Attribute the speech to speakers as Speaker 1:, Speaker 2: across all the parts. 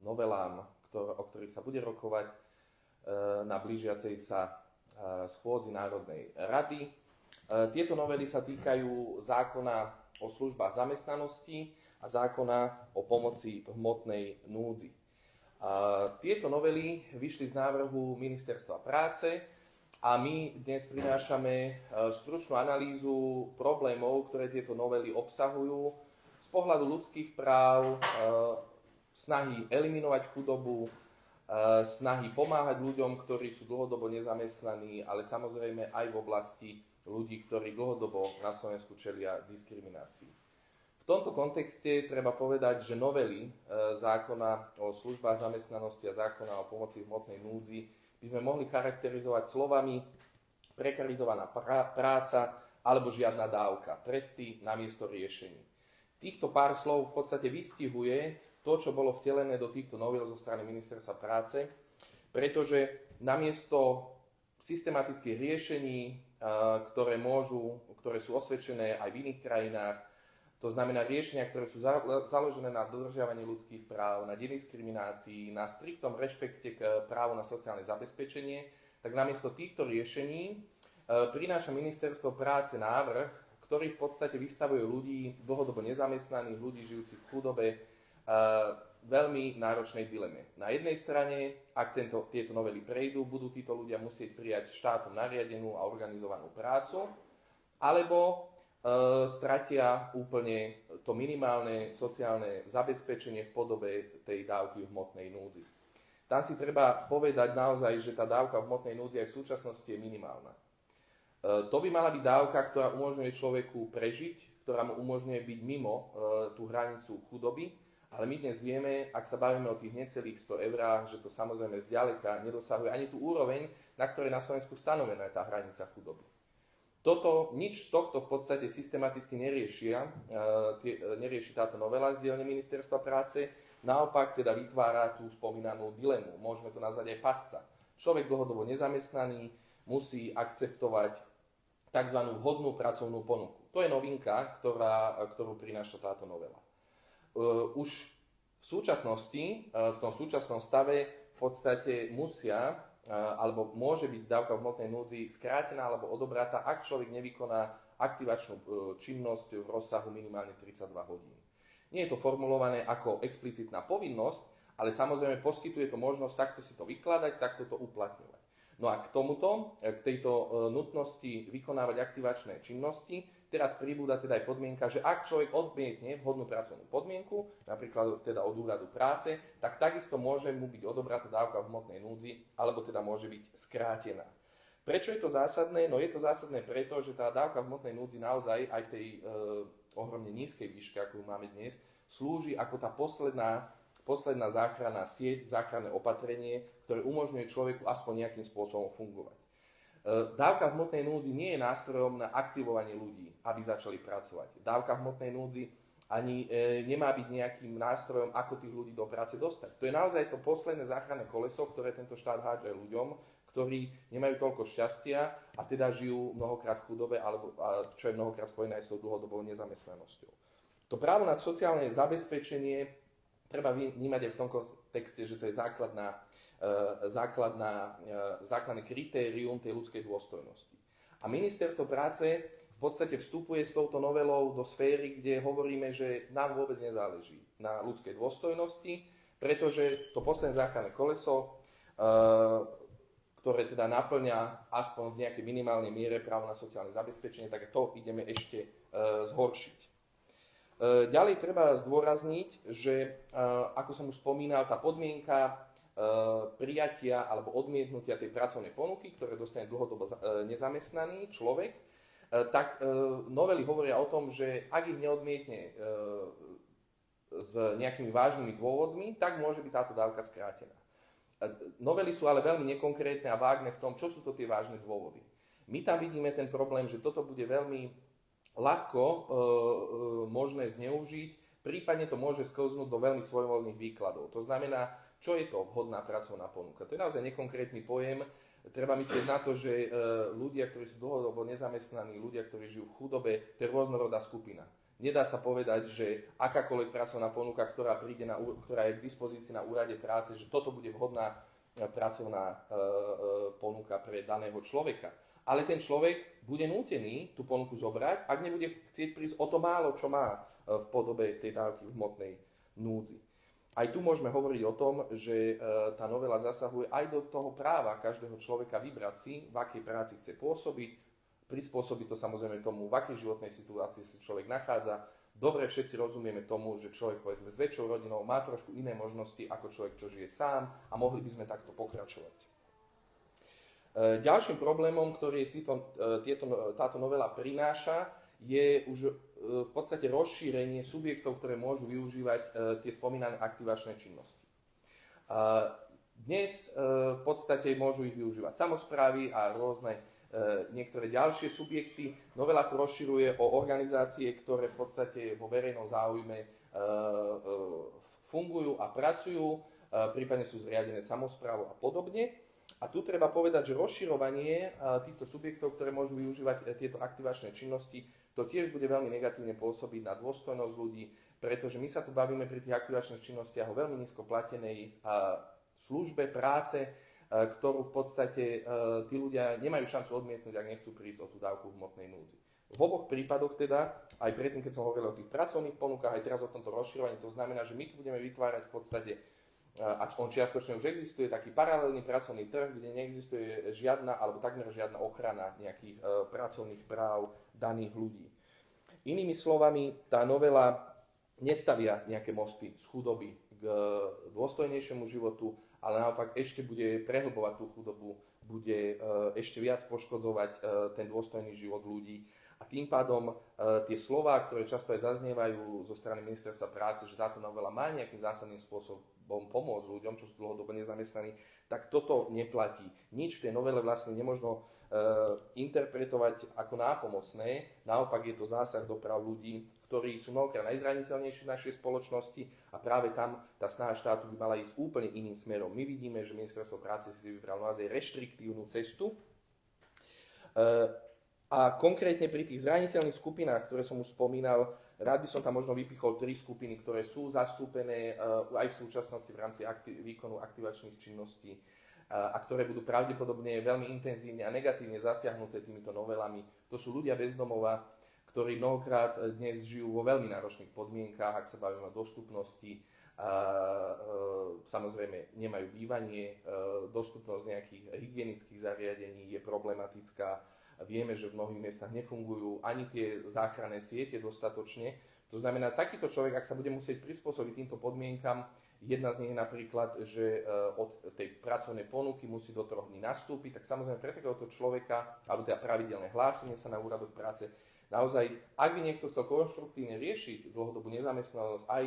Speaker 1: novelám, o ktorých sa bude rokovať na blížiacej sa schôdzi Národnej rady. Tieto novely sa týkajú zákona o službách zamestnanosti a zákona o pomoci v hmotnej núdzi. Tieto novely vyšli z návrhu Ministerstva práce a my dnes prinášame stručnú analýzu problémov, ktoré tieto novely obsahujú z pohľadu ľudských práv, snahy eliminovať chudobu, snahy pomáhať ľuďom, ktorí sú dlhodobo nezamestnaní, ale samozrejme aj v oblasti ľudí, ktorí dlhodobo na Slovensku čelia diskriminácii. V tomto kontexte treba povedať, že novely zákona o službách zamestnanosti a zákona o pomoci v hmotnej núdzi by sme mohli charakterizovať slovami prekarizovaná práca alebo žiadna dávka, tresty namiesto riešení. Týchto pár slov v podstate vystihuje to, čo bolo vtelené do týchto novel zo strany Ministerstva práce, pretože namiesto systematických riešení, ktoré sú osvedčené aj v iných krajinách, to znamená riešenia, ktoré sú založené na dodržiavaní ľudských práv, na nediskriminácii, na striktnom rešpekte k právu na sociálne zabezpečenie, tak namiesto týchto riešení prináša Ministerstvo práce návrh, ktorý v podstate vystavuje ľudí dlhodobo nezamestnaných, ľudí žijúcich v chudobe, veľmi náročnej dileme. Na jednej strane, ak tieto novely prejdú, budú títo ľudia musieť prijať štátom nariadenú a organizovanú prácu, alebo stratia úplne to minimálne sociálne zabezpečenie v podobe tej dávky v hmotnej núdzi. Tam si treba povedať naozaj, že tá dávka v hmotnej núdzi aj v súčasnosti je minimálna. To by mala byť dávka, ktorá umožňuje človeku prežiť, ktorá mu umožňuje byť mimo tú hranicu chudoby, ale my dnes vieme, ak sa bavíme o tých necelých 100 eurách, že to samozrejme zďaleka nedosahuje ani tú úroveň, na ktorej na Slovensku stanovená je tá hranica chudoby. Nič z tohto v podstate systematicky nerieši táto novela z dielne Ministerstva práce, naopak teda vytvára tú spomínanú dilemu. Môžeme to nazvať aj pasca. Človek dlhodobo nezamestnaný musí akceptovať tzv. Vhodnú pracovnú ponuku. To je novinka, ktorú prináša táto novela. Už v súčasnosti, v tom súčasnom stave v podstate alebo môže byť dávka v hmotnej núdzi skrátená alebo odobratá, ak človek nevykoná aktivačnú činnosť v rozsahu minimálne 32 hodín. Nie je to formulované ako explicitná povinnosť, ale samozrejme poskytuje to možnosť takto si to vykladať, takto to uplatňovať. No a k tejto nutnosti vykonávať aktivačné činnosti, teraz pribúda teda aj podmienka, že ak človek odmietne vhodnú pracovnú podmienku, napríklad teda od úradu práce, tak takisto môže mu byť odobratá dávka v hmotnej núdzi, alebo teda môže byť skrátená. Prečo je to zásadné? No je to zásadné preto, že tá dávka v hmotnej núdzi naozaj aj v tej ohromne nízkej výške, ako ju máme dnes, slúži ako tá posledná záchranná sieť, záchranné opatrenie, ktoré umožňuje človeku aspoň nejakým spôsobom fungovať. Dávka v hmotnej núdzi nie je nástrojom na aktivovanie ľudí, aby začali pracovať. Dávka v hmotnej núdzi ani nemá byť nejakým nástrojom, ako tých ľudí do práce dostať. To je naozaj to posledné záchranné koleso, ktoré tento štát hádže ľuďom, ktorí nemajú toľko šťastia a teda žijú mnohokrát v chudobe, alebo čo je mnohokrát spojené aj s tou dlhodobou nezamestnanosťou. To právo na sociálne zabezpečenie treba vnímať aj v tom kontexte, že to je základné kritérium tej ľudskej dôstojnosti. A Ministerstvo práce v podstate vstupuje s touto novelou do sféry, kde hovoríme, že nám vôbec nezáleží na ľudskej dôstojnosti, pretože to posledné záchranné koleso, ktoré teda naplňa aspoň v nejakej minimálnej miere právo na sociálne zabezpečenie, tak to ideme ešte zhoršiť. Ďalej treba zdôrazniť, že ako som už spomínal, tá podmienka prijatia alebo odmietnutia tej pracovnej ponuky, ktoré dostane dlhodobo nezamestnaný človek, tak novely hovoria o tom, že ak ich neodmietne s nejakými vážnymi dôvodmi, tak môže byť táto dávka skrátená. Novely sú ale veľmi nekonkrétne a vágne v tom, čo sú to tie vážne dôvody. My tam vidíme ten problém, že toto bude veľmi ľahko možné zneužiť, prípadne to môže sklznúť do veľmi svojvoľných výkladov. To znamená, čo je to vhodná pracovná ponuka? To je naozaj nekonkrétny pojem. Treba myslieť na to, že ľudia, ktorí sú dlhodobo nezamestnaní, ľudia, ktorí žijú v chudobe, to je rôznorodá skupina. nedá sa povedať, že akákoľvek pracovná ponuka, ktorá je k dispozícii na úrade práce, že toto bude vhodná pracovná ponuka pre daného človeka. Ale ten človek bude nútený tú ponuku zobrať, ak nebude chcieť prísť o to málo, čo má v podobe tej dávky v hmotnej núdzi. Aj tu môžeme hovoriť o tom, že tá novela zasahuje aj do toho práva každého človeka vybrať si, v akej práci chce pôsobiť, prispôsobiť to samozrejme tomu, v akej životnej situácii sa človek nachádza. Dobre, všetci rozumieme tomu, že človek povedzme s väčšou rodinou má trošku iné možnosti ako človek, čo žije sám a mohli by sme takto pokračovať. Ďalším problémom, ktorý táto novela prináša, je už v podstate rozšírenie subjektov, ktoré môžu využívať tie spomínané aktivačné činnosti. Dnes v podstate môžu ich využívať samosprávy a rôzne niektoré ďalšie subjekty. Novela to rozširuje o organizácie, ktoré v podstate vo verejnom záujme fungujú a pracujú, prípadne sú zriadené samosprávou a podobne. A tu treba povedať, že rozširovanie týchto subjektov, ktoré môžu využívať tieto aktivačné činnosti, to tiež bude veľmi negatívne pôsobiť na dôstojnosť ľudí, pretože my sa tu bavíme pri tých aktivačných činnostiach o veľmi nízko platenej službe, práce, ktorú v podstate tí ľudia nemajú šancu odmietnúť, ak nechcú prísť o tú dávku v hmotnej núdzi. V oboch prípadoch teda, aj predtým, keď som hovoril o tých pracovných ponukách, aj teraz o tomto rozširovaní, to znamená, že my tu budeme vytvárať v podstate, a on čiastočne už existuje, taký paralelný pracovný trh, kde neexistuje žiadna alebo takmer žiadna ochrana nejakých pracovných práv daných ľudí. Inými slovami, tá novela nestavia nejaké mosty z chudoby k dôstojnejšiemu životu, ale naopak ešte bude prehlbovať tú chudobu, bude ešte viac poškodzovať ten dôstojný život ľudí. A tým pádom tie slová, ktoré často aj zaznievajú zo strany ministerstva práce, že táto novela má nejakým zásadným spôsobom pomôcť ľuďom, čo sú dlhodobo nezamestnaní, tak toto neplatí. Nič v tej novele vlastne nemožno interpretovať ako nápomocné. Naopak je to zásah do práv ľudí, ktorí sú mnohokrát najzraniteľnejší v našej spoločnosti a práve tam tá snaha štátu by mala ísť úplne iným smerom. My vidíme, že ministerstvo práce si vybralo naozaj reštriktívnu cestu. A konkrétne pri tých zraniteľných skupinách, ktoré som už spomínal, rád by som tam možno vypichol 3 skupiny, ktoré sú zastúpené aj v súčasnosti v rámci výkonu aktivačných činností a ktoré budú pravdepodobne veľmi intenzívne a negatívne zasiahnuté týmito novelami. To sú ľudia bez domova, ktorí mnohokrát dnes žijú vo veľmi náročných podmienkách, ak sa bavíme o dostupnosti, samozrejme nemajú bývanie, dostupnosť nejakých hygienických zariadení je problematická. Vieme, že v mnohých miestach nefungujú ani tie záchranné siete dostatočne. To znamená, takýto človek, ak sa bude musieť prispôsobiť týmto podmienkam, jedna z nich je napríklad, že od tej pracovnej ponuky musí do 3 dní nastúpiť, tak samozrejme pre takéhoto človeka, alebo teda pravidelné hlásenie sa na úradoch práce, naozaj, ak by niekto chcel konštruktívne riešiť dlhodobú nezamestnanosť aj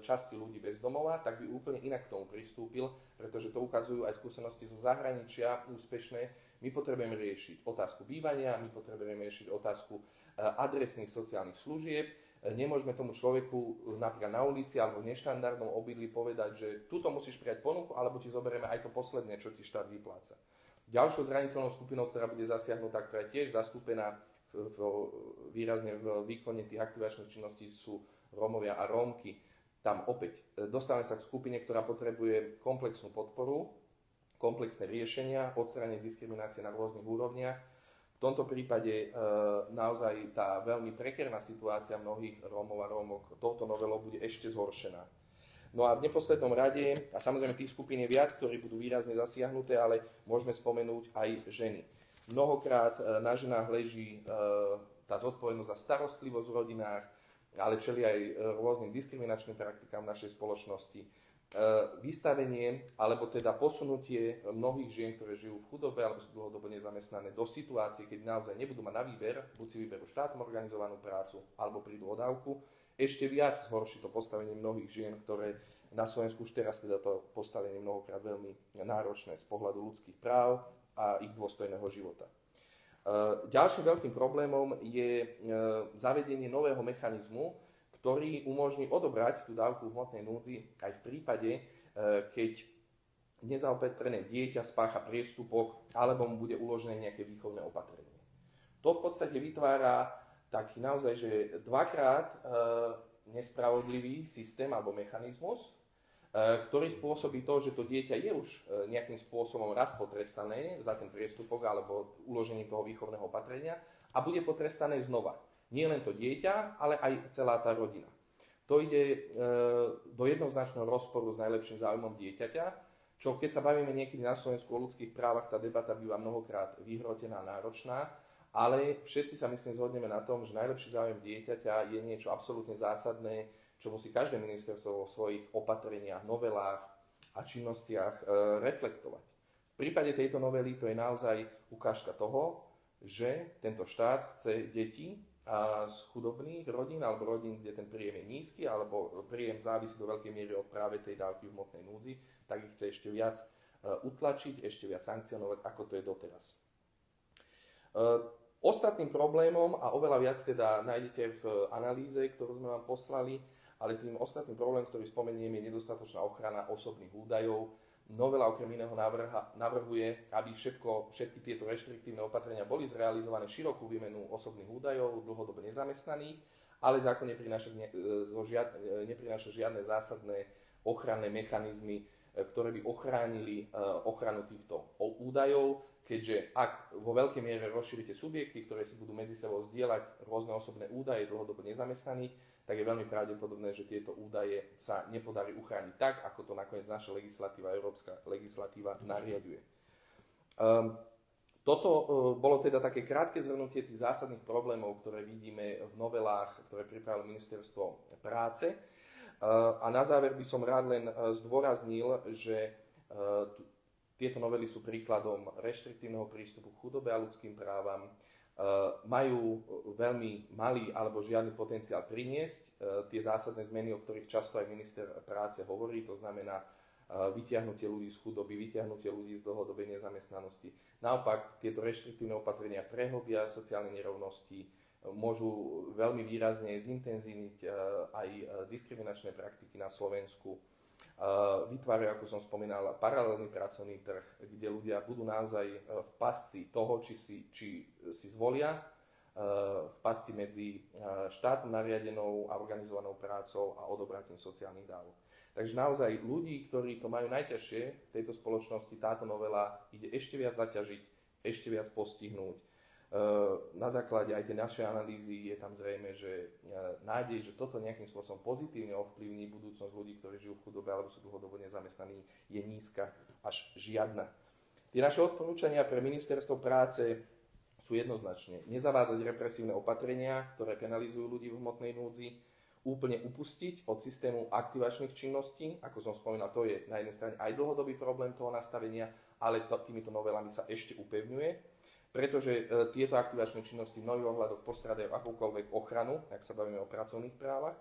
Speaker 1: časti ľudí bez domova, tak by úplne inak k tomu pristúpil, pretože to ukazujú aj skúsenosti zo zahraničia úspešné. My potrebujeme riešiť otázku bývania, my potrebujeme riešiť otázku adresných sociálnych služieb. Nemôžeme tomu človeku napríklad na ulici alebo v neštandardnom obydlí povedať, že tuto musíš prijať ponuku, alebo ti zoberieme aj to posledné, čo ti štát vypláca. Ďalšou zraniteľnou skupinou, ktorá bude zasiahnutá, ktorá je tiež zastúpená výrazne v výkone tých aktivačných činností, sú Rómovia a Rómky. Tam opäť dostávame sa k skupine, ktorá potrebuje komplexnú podporu, komplexné riešenia, odstránenie diskriminácie na rôznych úrovniach. V tomto prípade naozaj tá veľmi prekérna situácia mnohých Rómov a Rómok touto novelou bude ešte zhoršená. No a v neposlednom rade, a samozrejme tých skupín je viac, ktorí budú výrazne zasiahnuté, ale môžeme spomenúť aj ženy. Mnohokrát na ženách leží tá zodpovednosť za starostlivosť v rodinách, ale čeli aj rôznym diskriminačným praktikám v našej spoločnosti. Vystavenie alebo teda posunutie mnohých žien, ktoré žijú v chudobe alebo sú dlhodobo nezamestnané, do situácie, keď naozaj nebudú mať na výber, buď si vyberú štátom organizovanú prácu alebo prídu o dávku, ešte viac zhorší to postavenie mnohých žien, ktoré na Slovensku už teraz teda to postavenie mnohokrát veľmi náročné z pohľadu ľudských práv a ich dôstojného života. Ďalším veľkým problémom je zavedenie nového mechanizmu, ktorý umožní odobrať tú dávku v hmotnej núdzi aj v prípade, keď nezaopatrené dieťa spácha priestupok alebo mu bude uložené nejaké výchovné opatrenie. To v podstate vytvára taký naozaj, že dvakrát nespravodlivý systém alebo mechanizmus, ktorý spôsobí to, že to dieťa je už nejakým spôsobom raz potrestané za ten priestupok alebo uložením toho výchovného opatrenia a bude potrestané znova. Nie len to dieťa, ale aj celá tá rodina. To ide do jednoznačného rozporu s najlepším záujmom dieťaťa, čo keď sa bavíme niekedy na Slovensku o ľudských právach, tá debata býva mnohokrát vyhrotená, náročná, ale všetci sa myslím zhodneme na tom, že najlepší záujem dieťaťa je niečo absolútne zásadné, čo musí každé ministerstvo vo svojich opatreniach, novelách a činnostiach reflektovať. V prípade tejto novely to je naozaj ukážka toho, že tento štát chce deti z chudobných rodín alebo rodín, kde ten príjem je nízky alebo príjem závisí do veľkej miery od práve tej dávky v hmotnej núdzi, tak ich chce ešte viac utlačiť, ešte viac sankcionovať, ako to je doteraz. Ostatným problémom, a oveľa viac teda nájdete v analýze, ktorú sme vám poslali, ale tým ostatným problémom, ktorý spomeniem, je nedostatočná ochrana osobných údajov. Novela okrem iného navrhuje, aby všetky tieto reštriktívne opatrenia boli zrealizované širokú výmenu osobných údajov dlhodobo nezamestnaných, ale zákon neprináša žiadne zásadné ochranné mechanizmy, ktoré by ochránili ochranu týchto údajov, keďže ak vo veľkej miere rozšírite subjekty, ktoré si budú medzi sebou zdieľať rôzne osobné údaje dlhodobo nezamestnaných, tak je veľmi pravdepodobné, že tieto údaje sa nepodarí uchrániť tak, ako to nakoniec naša legislatíva, európska legislatíva nariaduje. Toto bolo teda také krátke zhrnutie tých zásadných problémov, ktoré vidíme v novelách, ktoré pripravilo Ministerstvo práce. A na záver by som rád len zdôraznil, že tieto novely sú príkladom reštriktívneho prístupu k chudobe a ľudským právam, majú veľmi malý alebo žiadny potenciál priniesť tie zásadné zmeny, o ktorých často aj minister práce hovorí, to znamená vytiahnutie ľudí z chudoby, vytiahnutie ľudí z dlhodobej nezamestnanosti. Naopak, tieto reštriktívne opatrenia prehlbia sociálne nerovnosti, môžu veľmi výrazne zintenzívniť aj diskriminačné praktiky na Slovensku, vytvárajú, ako som spomínal, paralelný pracovný trh, kde ľudia budú naozaj v pasci toho, či si zvolia, v pasci medzi štátom nariadenou a organizovanou prácou a odobratím sociálnych dávok. Takže naozaj ľudí, ktorí to majú najťažšie v tejto spoločnosti, táto novela ide ešte viac zaťažiť, ešte viac postihnúť. Na základe aj tej našej analýzy je tam zrejme, že nádej, že toto nejakým spôsobom pozitívne ovplyvní budúcnosť ľudí, ktorí žijú v chudobe alebo sú dlhodobo nezamestnaní, je nízka až žiadna. Tie naše odporúčania pre ministerstvo práce sú jednoznačne nezavádzať represívne opatrenia, ktoré penalizujú ľudí v hmotnej núdzi, úplne upustiť od systému aktivačných činností, ako som spomínal, to je na jednej strane aj dlhodobý problém toho nastavenia, ale týmito novelami sa ešte upevňuje. Pretože tieto aktivačné činnosti v mnohých ohľadoch postrádajú akúkoľvek ochranu, ak sa bavíme o pracovných právach.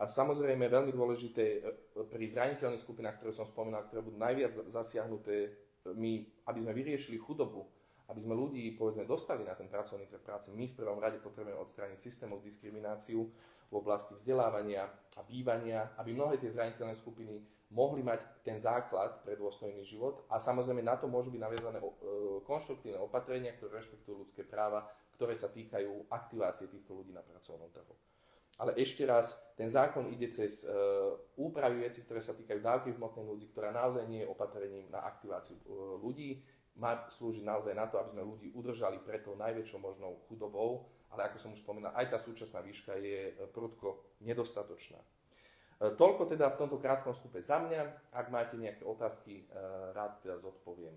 Speaker 1: A samozrejme veľmi dôležité pri zraniteľných skupinách, ktoré som spomínal, ktoré budú najviac zasiahnuté, aby sme vyriešili chudobu, aby sme ľudí povedzme dostali na ten pracovný trh práce, my v prvom rade potrebujeme odstrániť systémovú diskrimináciu v oblasti vzdelávania a bývania, aby mnohé tie zraniteľné skupiny mohli mať ten základ pre dôstojný život a samozrejme na to môžu byť naviazané konštruktívne opatrenia, ktoré rešpektujú ľudské práva, ktoré sa týkajú aktivácie týchto ľudí na pracovnom trhu. Ale ešte raz, ten zákon ide cez úpravy veci, ktoré sa týkajú dávky v hmotnej núdzi, ktorá naozaj nie je opatrením na aktiváciu ľudí, má slúžiť naozaj na to, aby sme ľudí udržali pred tou najväčšou možnou chudobou, ale ako som už spomínal, aj tá súčasná výška je prudko nedostatočná. Toľko teda v tomto krátkom vstupe za mňa. Ak máte nejaké otázky, rád teda zodpoviem.